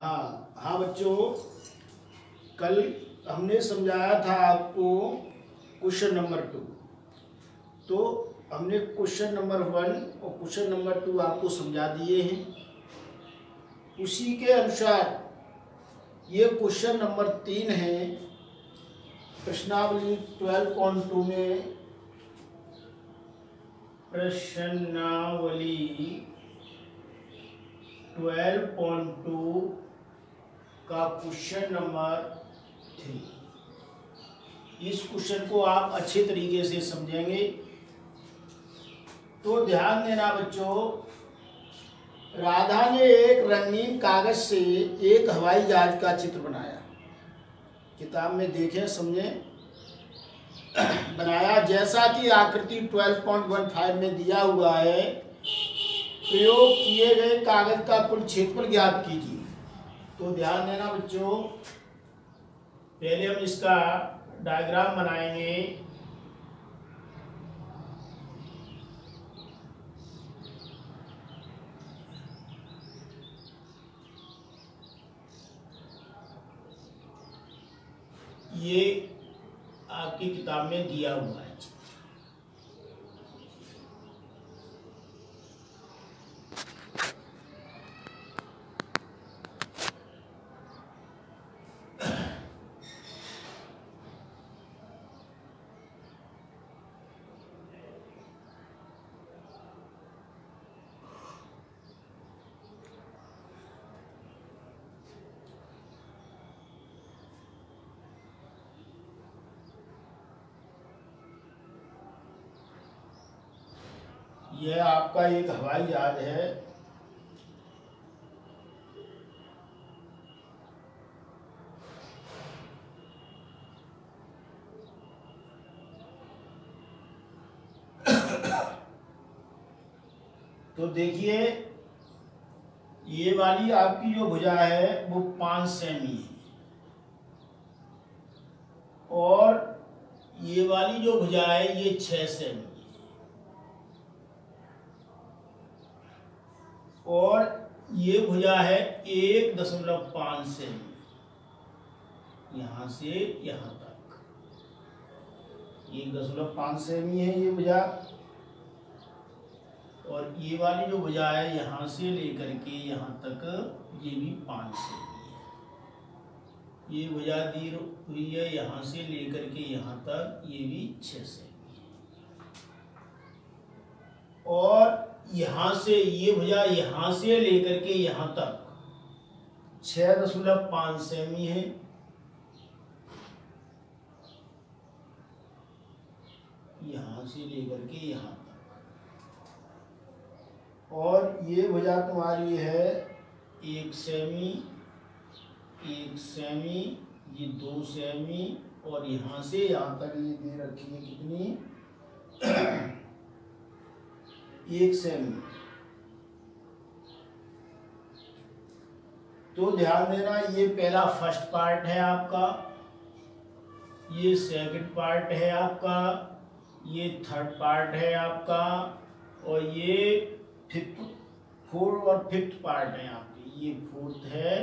हाँ हाँ बच्चों, कल हमने समझाया था आपको क्वेश्चन नंबर 2। तो हमने क्वेश्चन नंबर 1 और क्वेश्चन नंबर 2 आपको समझा दिए हैं। उसी के अनुसार ये क्वेश्चन नंबर 3 है प्रश्नावली 12.2 में। प्रश्नावली 12.2 का क्वेश्चन नंबर 3। इस क्वेश्चन को आप अच्छे तरीके से समझेंगे तो ध्यान देना बच्चों। राधा ने एक रंगीन कागज से एक हवाई जहाज का चित्र बनाया। किताब में देखें, समझें। बनाया जैसा कि आकृति 12.15 में दिया हुआ है। प्रयोग किए गए कागज का कुल क्षेत्रफल ज्ञात कीजिए। तो ध्यान देना बच्चों, पहले हम इसका डायग्राम बनाएंगे। ये आपकी किताब में दिया हुआ है। यह आपका एक हवाई जहाज है। तो देखिए, ये वाली आपकी जो भुजा है वो 5 सेमी है और ये वाली जो भुजा है ये 6 सेमी है और ये भुजा है 1.5 सेमी, यहां से यहां तक 1.5 सेमी है ये भुजा। और ये वाली जो भुजा है यहां से लेकर के यहां तक ये भी 5 सेमी है। ये भुजा दी हुई है यहां से लेकर के यहां तक, ये भी 6 सेमी है। और यहां से ये भुजा यहां से लेकर के यहां तक 6.5 सेमी है। यहां से लेकर के यहां तक। और ये भुजा तुम्हारी है 1 सेमी, 1 सेमी, ये 2 सेमी और यहां से यहां तक ये दे रखी है कितनी 1 सेमी। तो ध्यान देना, ये पहला फर्स्ट पार्ट है आपका, ये सेकंड पार्ट है आपका, ये थर्ड पार्ट है आपका और ये फोर्थ और फिफ्थ पार्ट है आपके। ये फोर्थ है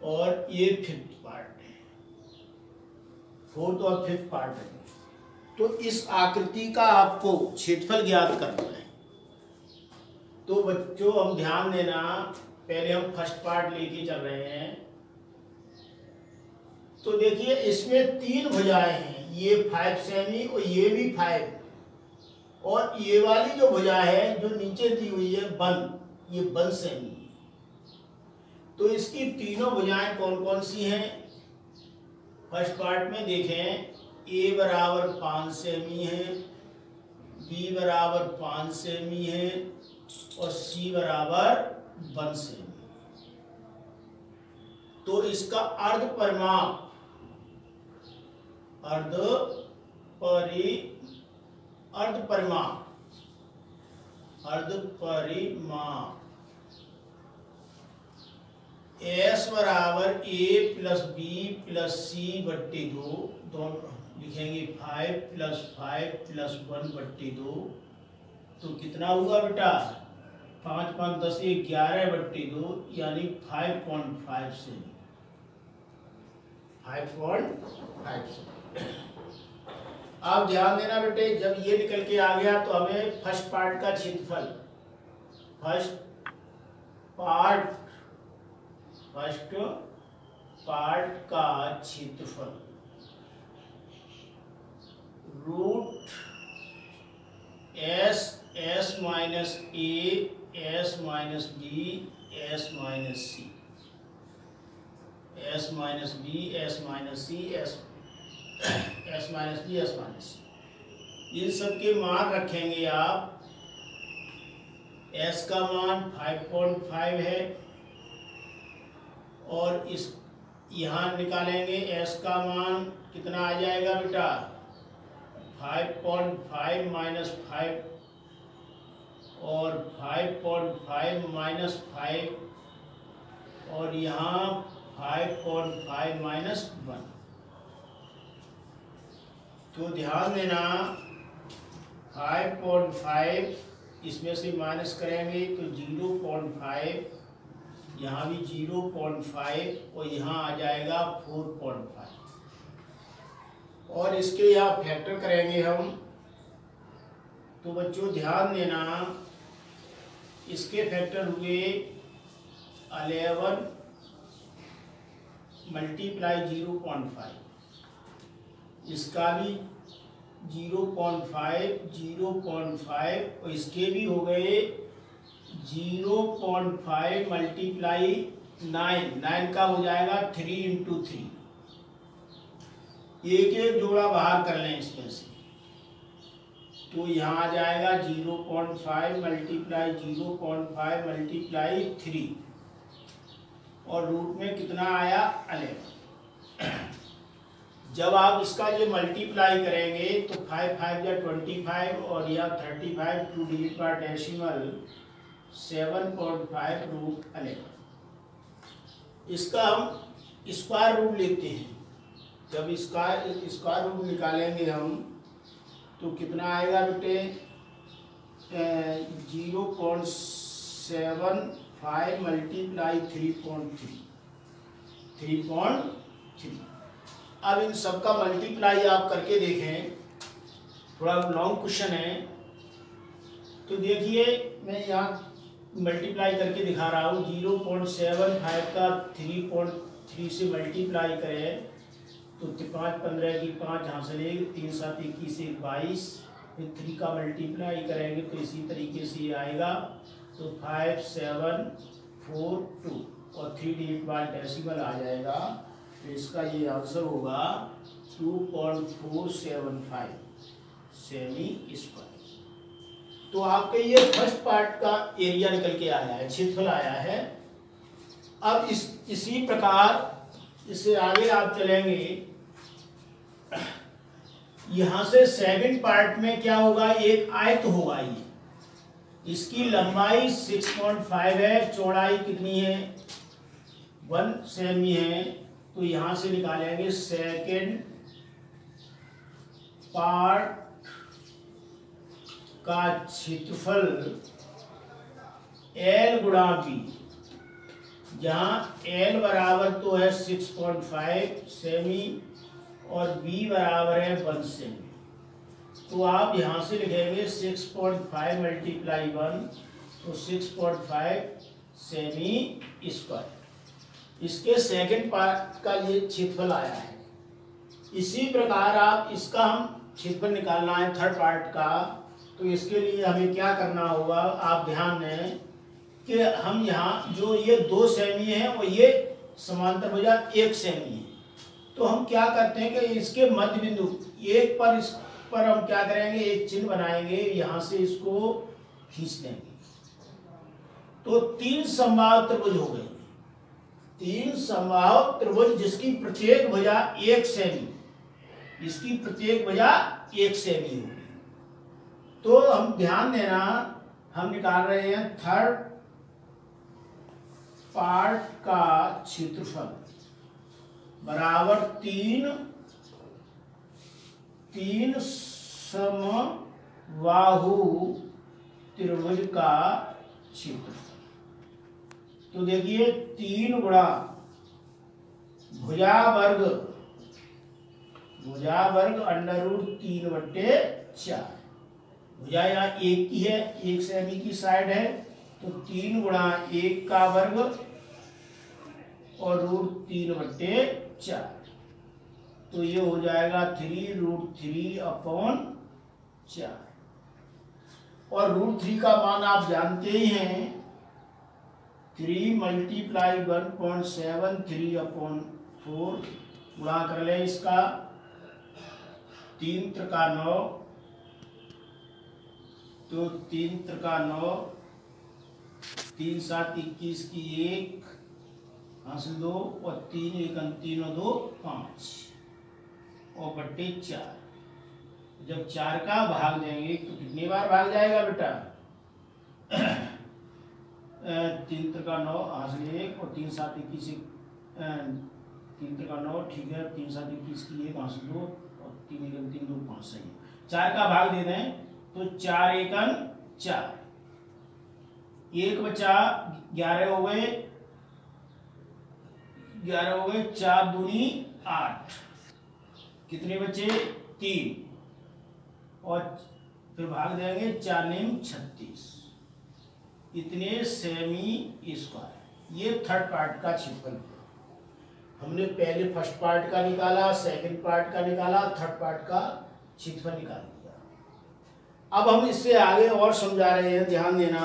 और ये फिफ्थ पार्ट है, फोर्थ और फिफ्थ पार्ट है। तो इस आकृति का आपको क्षेत्रफल ज्ञात करना है। तो बच्चों हम ध्यान देना, पहले हम फर्स्ट पार्ट लेके चल रहे हैं। तो देखिए इसमें 3 भुजाएं हैं, ये 5 सेमी और ये भी 5 और ये वाली जो भुजा है जो नीचे दी हुई है 1, ये 1 सेमी। तो इसकी तीनों भुजाएं कौन कौन सी हैं? फर्स्ट पार्ट में देखें, A बराबर 5 सेमी है, B बराबर 5 सेमी है और C बराबर 1 सेमी। तो इसका अर्ध परिमाप S बराबर A plus B plus C बट्टी 2, दोनों लिखेंगे 5 प्लस 5 प्लस 1 बट्टी 2। तो कितना हुआ बेटा 5 5 10 11/2 यानी 5.5 सेमी। 5.5 सेमी। आप ध्यान देना बेटे, जब ये निकल के आ गया तो हमें फर्स्ट पार्ट का क्षेत्रफल, फर्स्ट पार्ट का क्षेत्रफल root S minus A S minus B S minus C, S minus B S minus C, S minus B S minus C, इन सब के मान रखेंगे आप। एस का मान 5.5 है और इस यहाँ निकालेंगे एस का मान कितना आ जाएगा बेटा, 5.5 माइनस 5 और 5.5 माइनस 5 और यहाँ 5.5 माइनस 1। तो ध्यान देना 5.5 इसमें से माइनस करेंगे तो 0.5, यहाँ भी 0.5 और यहाँ आ जाएगा 4.5 और इसके यहाँ फैक्टर करेंगे हम। तो बच्चों ध्यान देना, इसके फैक्टर हुए 11 मल्टीप्लाई 0.5, इसका भी 0.5 0.5 और इसके भी हो गए 0.5 मल्टीप्लाई 9 का हो जाएगा 3 × 3। एक एक जोड़ा बाहर कर लें इसमें से, तो यहाँ आ जाएगा 0.5 मल्टीप्लाई 0.5 मल्टीप्लाई 3 और रूट में कितना आया 11। जब आप इसका ये मल्टीप्लाई करेंगे तो 5 5 या 25 और या 35 two digit by decimal 7.5 root 11। इसका हम स्क्वायर रूट लेते हैं। जब स्क्वायर रूट निकालेंगे हम तो कितना आएगा बेटे, 0.75 मल्टीप्लाई 3.3। अब इन सब का मल्टीप्लाई आप करके देखें, थोड़ा लॉन्ग क्वेश्चन है। तो देखिए मैं यहाँ मल्टीप्लाई करके दिखा रहा हूँ। 0.75 का 3.3 से मल्टीप्लाई करें तो 5 15 की 5 यहाँ से लेंगे, 3 7 21 से 22, फिर 3 का मल्टीप्लाई करेंगे तो इसी तरीके से ये आएगा। तो 5 7 4 2 और 3 डिजिट बाय डेसिमल आ जाएगा। तो इसका ये आंसर होगा 2.475 सेमी स्क्वायर। तो आपके ये फर्स्ट पार्ट का एरिया निकल के आया है, क्षेत्रफल आया है। अब इसी प्रकार इससे आगे आप चलेंगे, यहाँ से सेकंड पार्ट में क्या होगा, एक आयत होगा। ये इसकी लंबाई 6.5 है, चौड़ाई कितनी है 1 सेमी है। तो यहाँ से निकालेंगे सेकंड पार्ट का क्षेत्रफल L गुणा B, जहाँ L बराबर तो है 6.5 सेमी और B बराबर है 1 सेमी। तो आप यहाँ से लिखेंगे 6.5 मल्टीप्लाई 1 तो 6.5 सेमी स्क्वायर। इसके सेकंड पार्ट का ये क्षेत्रफल आया है। इसी प्रकार आप इसका हम क्षेत्रफल निकालना है थर्ड पार्ट का। तो इसके लिए हमें क्या करना होगा, आप ध्यान दें कि हम यहाँ जो ये 2 सेमी है और ये समांतर भुजा 1 सेमी है। तो हम क्या करते हैं कि इसके मध्य बिंदु एक पर, इस पर हम क्या करेंगे, एक चिन्ह बनाएंगे, यहाँ से इसको खींच लेंगे। तो 3 समबाहु त्रिभुज हो गए। 3 समबाहु त्रिभुज जिसकी प्रत्येक भुजा 1 सेमी, इसकी प्रत्येक भुजा 1 सेमी होगी। तो हम ध्यान देना, हम निकाल रहे हैं थर्ड पार्ट का क्षेत्रफल बराबर 3 समबाहु त्रिभुज का क्षेत्रफल। तो देखिए 3 गुणा भुजा वर्ग √3/4। भुजा यहाँ 1 की है, 1 सेमी की साइड है, तो 3 गुणा 1 का वर्ग और √3/4। तो ये हो जाएगा 3√3/4। और √3 का मान आप जानते ही हैं, 3 × 1.73/4 गुणा कर ले इसका 3 त्रिका 9, तो 3 त्रिका 9, 3 7 21 की 1 हासिल 2 और 3 1 3 2 5 और बट्टे 4। जब 4 का भाग देंगे तो कितनी बार भाग जाएगा बेटा? 3 त्रिका 9 हासिल 1 और 3 7 21 3 त्रिका 9 ठीक है, 3 7 21 की 1 हासिल 2 और 3 1 3 2 5 सही है। 4 का भाग दे दें तो 4 1 4, 1 बचा 11 हो गए, 4 दूनी 8, कितने बचे? 3 और फिर भाग देंगे 4 9 36, इतने सेमी स्क्वायर। ये थर्ड पार्ट का क्षेत्रफल। हमने पहले फर्स्ट पार्ट का निकाला, सेकंड पार्ट का निकाला, थर्ड पार्ट का क्षेत्रफल निकाल दिया। अब हम इससे आगे और समझा रहे हैं, ध्यान देना।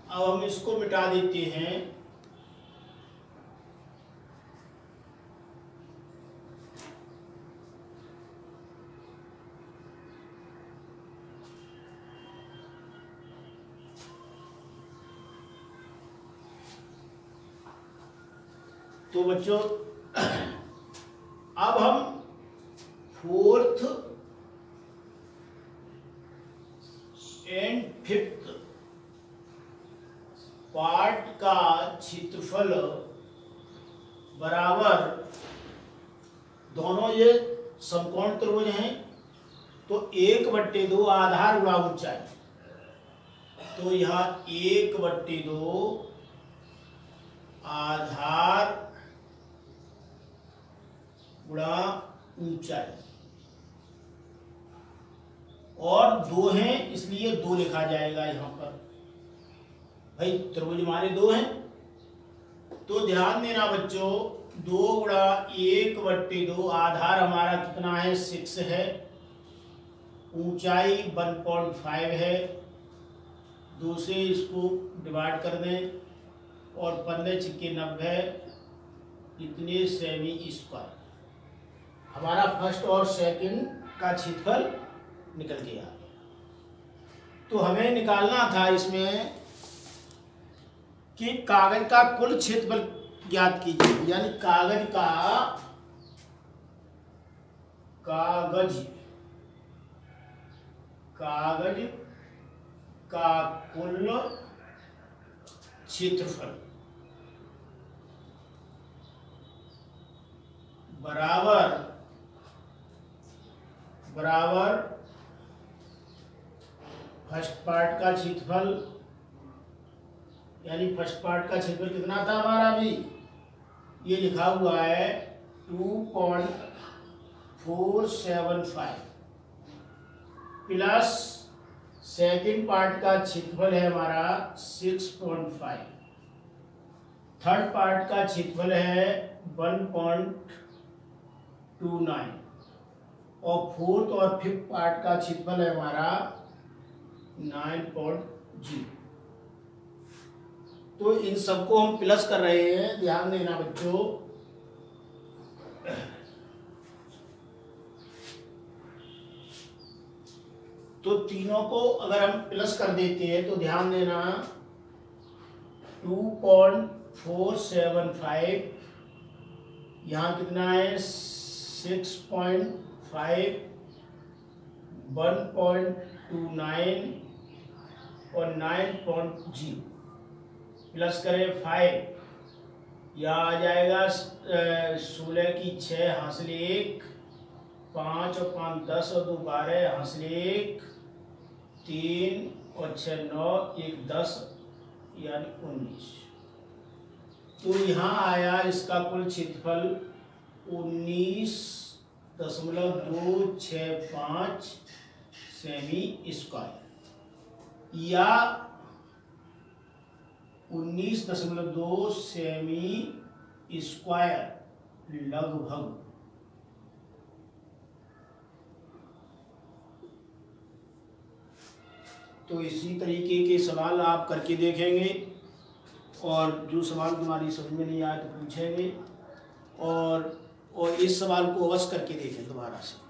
अब हम इसको मिटा देते हैं। तो बच्चों अब हम फोर्थ एंड फिफ्थ पार्ट का क्षेत्रफल बराबर, दोनों ये समकोण त्रिभुज हैं, तो 1/2 आधार गुणा ऊंचाई। तो यहाँ 1/2 आधार गुणा ऊंचाई, और 2 हैं इसलिए 2 लिखा जाएगा यहाँ पर। भाई त्रिभुज हमारे 2 हैं, तो ध्यान देना बच्चों, 2 गुणा 1/2 आधार हमारा कितना है? 6 है, ऊंचाई 1.5 है, 2 से इसको डिवाइड कर दें और 15 छिक्के 90, इतने सेमी स्क्वायर। हमारा फर्स्ट और सेकंड का क्षेत्रफल निकल के आ गया। तो हमें निकालना था इसमें कि कागज का कुल क्षेत्रफल ज्ञात कीजिए, यानी कागज का कुल क्षेत्रफल बराबर फर्स्ट पार्ट का क्षेत्रफल, यानी फर्स्ट पार्ट का क्षेत्रफल कितना था हमारा? अभी ये लिखा हुआ है 2.475 प्लस सेकंड पार्ट का क्षेत्रफल है हमारा 6.5, थर्ड पार्ट का क्षेत्रफल है 1.29 और फोर्थ और फिफ्थ पार्ट का क्षेत्रफल है हमारा 9.0। तो इन सबको हम प्लस कर रहे हैं, ध्यान देना बच्चों। तो तीनों को अगर हम प्लस कर देते हैं तो ध्यान देना, 2.475 यहाँ कितना है? 6.5, 1.29 और 9.0 प्लस करें 5, यहाँ आ जाएगा 16 की 6 हासिल 1, 5 और 5 10 और 2 12 हासिल 1, 3 और 6 9, 1 10 यानी 19। तो यहाँ आया इसका कुल क्षेत्रफल 19.265 सेमी स्क्वायर या 19.2 सेमी स्क्वायर लगभग। तो इसी तरीके के सवाल आप करके देखेंगे और जो सवाल तुम्हारी समझ में नहीं आए तो पूछेंगे और इस सवाल को अवश्य करके देखें दोबारा से।